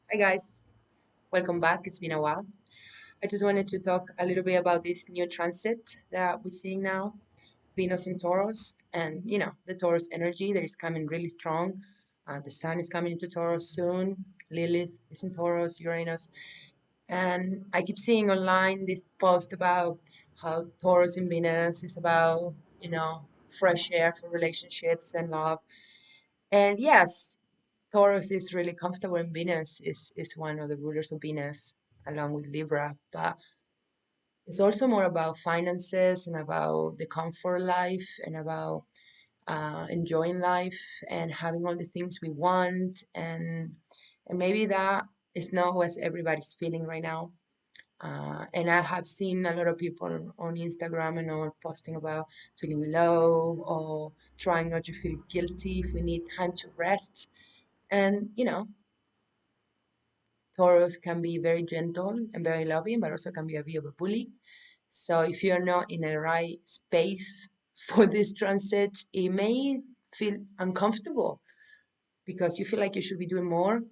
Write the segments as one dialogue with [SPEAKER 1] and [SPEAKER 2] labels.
[SPEAKER 1] Hi guys, welcome back. It's been a while. I just wanted to talk a little bit about this new transit that we're seeing now, Venus in Taurus, and the Taurus energy that is coming really strong. The Sun is coming into Taurus soon. Lilith is in Taurus, Uranus, and I keep seeing online this post about how Taurus in Venus is about fresh air for relationships and love. And yes, Taurus is really comfortable, and Venus is one of the rulers of Venus, along with Libra. But it's also more about finances and about the comfort life and about enjoying life and having all the things we want. And maybe that is not what everybody's feeling right now. And I have seen a lot of people on Instagram and all posting about feeling low or trying not to feel guilty if we need time to rest. And Taurus can be very gentle and very loving, but also can be a bit of a bully. So if you're not in a right space for this transit, it may feel uncomfortable because you feel like you should be doing more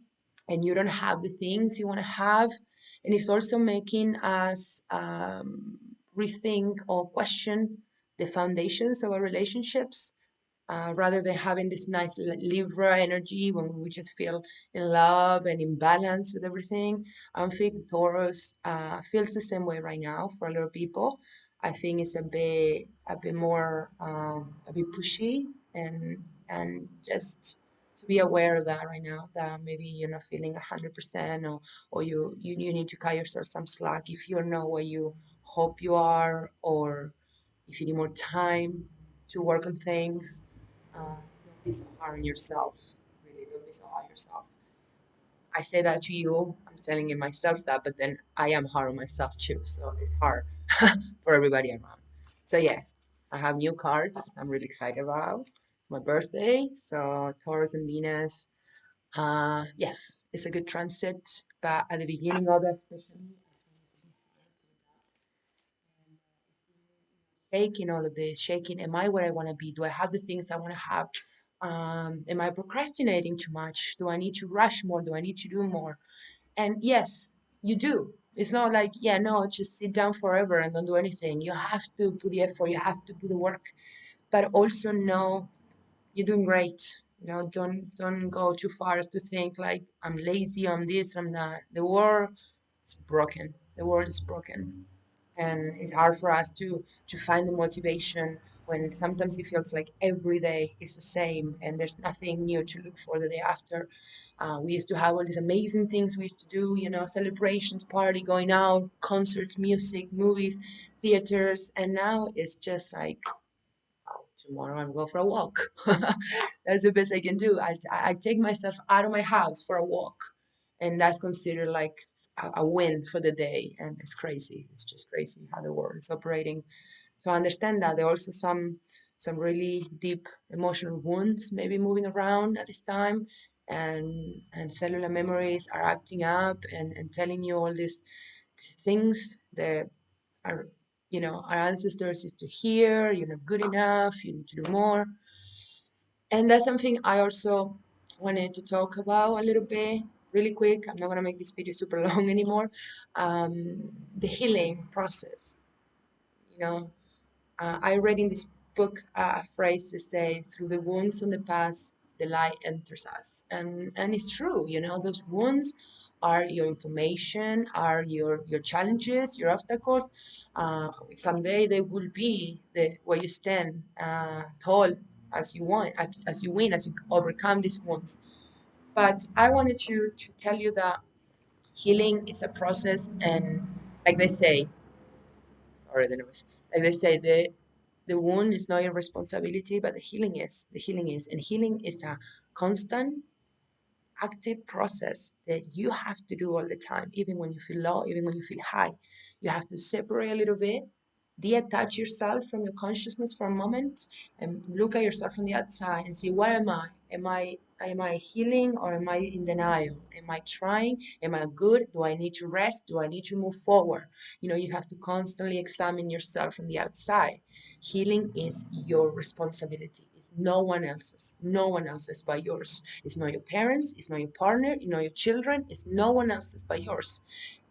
[SPEAKER 1] and you don't have the things you want to have. And it's also making us rethink or question the foundations of our relationships rather than having this nice Libra energy when we just feel in love and in balance with everything. I think Taurus feels the same way right now for a lot of people. I think it's a bit more a bit pushy and just to be aware of that right now that maybe you're not feeling 100% or you need to cut yourself some slack if you're not where you hope you are or if you need more time to work on things. Don't be so hard on yourself. Really, don't be so hard on yourself. I say that to you. I'm telling it myself that, but then I am hard on myself too. So it's hard for everybody around. So yeah, I have new cards. I'm really excited about my birthday. So Taurus and Venus. Yes, it's a good transit, but at the beginning of it, especially, shaking all of this, shaking. Am I where I want to be? Do I have the things I want to have? Am I procrastinating too much? Do I need to rush more? Do I need to do more? And yes, you do. It's not like, yeah, no, just sit down forever and don't do anything. You have to put the effort, you have to put the work, but also know you're doing great. Don't go too far as to think like I'm lazy, I'm this, I'm that. The world is broken. The world is broken and it's hard for us to find the motivation when sometimes it feels like every day is the same and there's nothing new to look for the day after. We used to have all these amazing things we used to do, celebrations, party, going out, concerts, music, movies, theaters, and now it's just like, oh, tomorrow I'll go for a walk. That's the best I can do. I take myself out of my house for a walk, and that's considered like a win for the day. And it's crazy. It's just crazy how the world is operating. So I understand that there are also some really deep emotional wounds maybe moving around at this time, and cellular memories are acting up and telling you all these things that our our ancestors used to hear. You're not good enough, you need to do more. And that's something I also wanted to talk about a little bit really quick. I'm not going to make this video super long anymore. The healing process. you know I read in this book a phrase to say, through the wounds in the past, the light enters us. And it's true, those wounds are your information, are your challenges, your obstacles. Someday they will be the where you stand tall as you want, as you win, as you overcome these wounds. But I wanted to tell you that healing is a process, and like they say, sorry, the noise. Like they say, the wound is not your responsibility, but the healing is. The healing is. And healing is a constant, active process that you have to do all the time, even when you feel low, even when you feel high. You have to separate a little bit, detach yourself from your consciousness for a moment, and look at yourself from the outside and see, where am I? Am I healing or am I in denial? Am I trying? Am I good? Do I need to rest? Do I need to move forward? You have to constantly examine yourself from the outside. Healing is your responsibility. It's no one else's. No one else's but yours. It's not your parents, it's not your partner, it's not your children, it's no one else's but yours.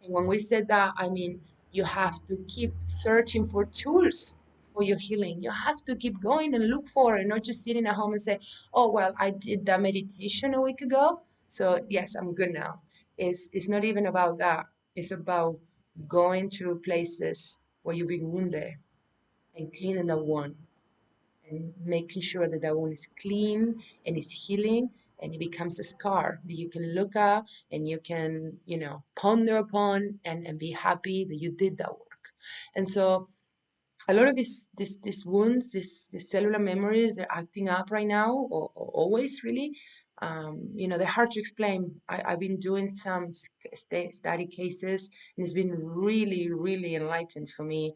[SPEAKER 1] And when we said that, I mean, you have to keep searching for tools for your healing. You have to keep going and look for it, not just sitting at home and say, oh, well, I did that meditation a week ago. So, yes, I'm good now. It's not even about that. It's about going to places where you've been wounded and cleaning the wound and making sure that that wound is clean and is healing and it becomes a scar that you can look at and you can, ponder upon and be happy that you did that work. And so a lot of these wounds, these cellular memories, they're acting up right now, or always really. They're hard to explain. I've been doing some study cases, and it's been really, really enlightening for me.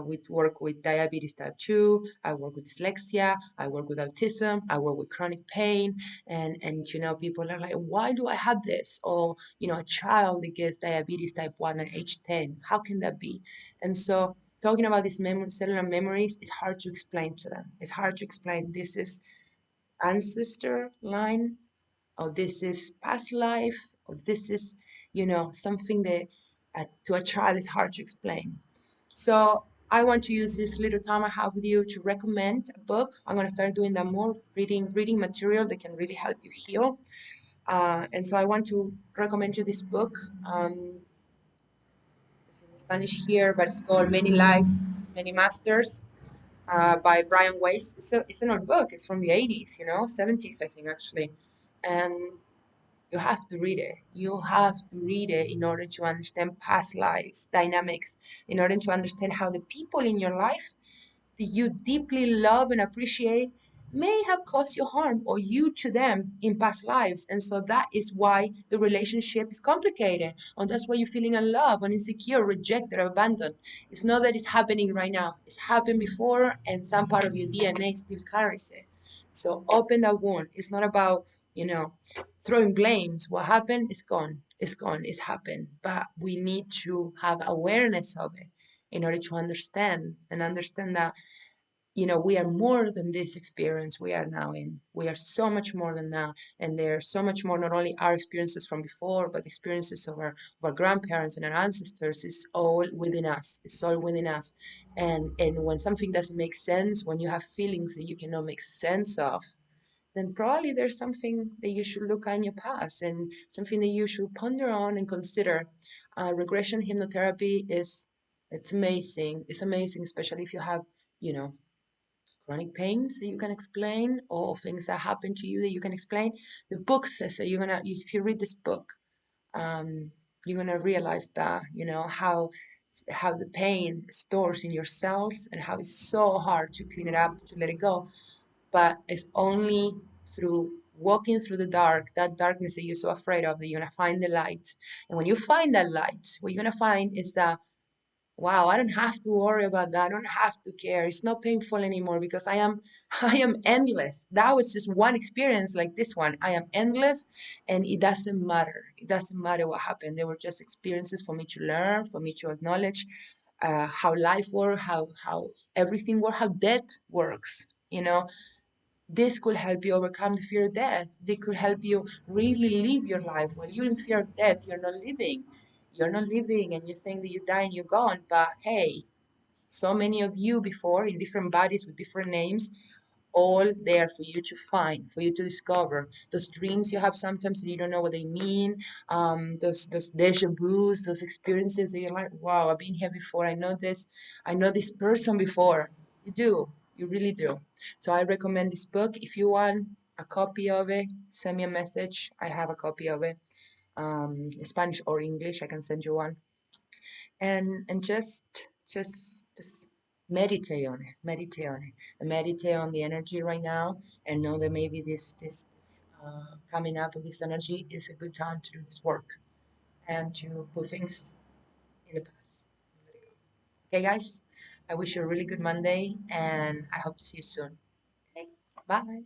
[SPEAKER 1] With work with diabetes type 2, I work with dyslexia, I work with autism, I work with chronic pain, and people are like, why do I have this? Or a child that gets diabetes type 1 at age 10, how can that be? And so talking about these cellular memories is hard to explain to them. It's hard to explain this is ancestor line, or this is past life, or this is, something that to a child is hard to explain. So I want to use this little time I have with you to recommend a book. I'm going to start doing that more, reading material that can really help you heal. And so I want to recommend you this book. It's in Spanish here, but it's called Many Lives, Many Masters by Brian Weiss. It's an old book. It's from the 80s, 70s, I think, actually. And you have to read it. You have to read it in order to understand past lives dynamics, in order to understand how the people in your life that you deeply love and appreciate may have caused you harm, or you to them, in past lives. And so that is why the relationship is complicated. And that's why you're feeling unloved and insecure, rejected, or abandoned. It's not that it's happening right now. It's happened before, and some part of your DNA still carries it. So open that wound. It's not about, throwing blames. What happened is gone. It's gone. It's happened. But we need to have awareness of it in order to understand that we are more than this experience we are now in. We are so much more than that. And there's so much more, not only our experiences from before, but experiences of our grandparents and our ancestors is all within us. It's all within us. And when something doesn't make sense, when you have feelings that you cannot make sense of, then probably there's something that you should look at in your past and something that you should ponder on and consider. Regression hypnotherapy it's amazing. It's amazing, especially if you have, you know, chronic pains that you can explain, or things that happen to you that you can explain. The book says that if you read this book, um, you're gonna realize that how the pain stores in your cells and how it's so hard to clean it up, to let it go. But it's only through walking through the dark, that darkness that you're so afraid of, that you're gonna find the light. And when you find that light, what you're gonna find is that, wow, I don't have to worry about that. I don't have to care. It's not painful anymore because I am endless. That was just one experience like this one. I am endless, and it doesn't matter. It doesn't matter what happened. They were just experiences for me to learn, for me to acknowledge how life works, how everything works, how death works. This could help you overcome the fear of death. They could help you really live your life. When you're in fear of death, you're not living. You're not living, and you think that you die and you're gone. But hey, so many of you before in different bodies with different names, all there for you to find, for you to discover. Those dreams you have sometimes and you don't know what they mean, those deja vus, those experiences that you're like, wow, I've been here before. I know this person before. You do, you really do. So I recommend this book. If you want a copy of it, send me a message. I have a copy of it, Spanish or English. I can send you one, and just meditate on it, and meditate on the energy right now, and know that maybe this coming up with this energy is a good time to do this work and to put things in the past. Okay, guys, I wish you a really good Monday, and I hope to see you soon. Okay, bye.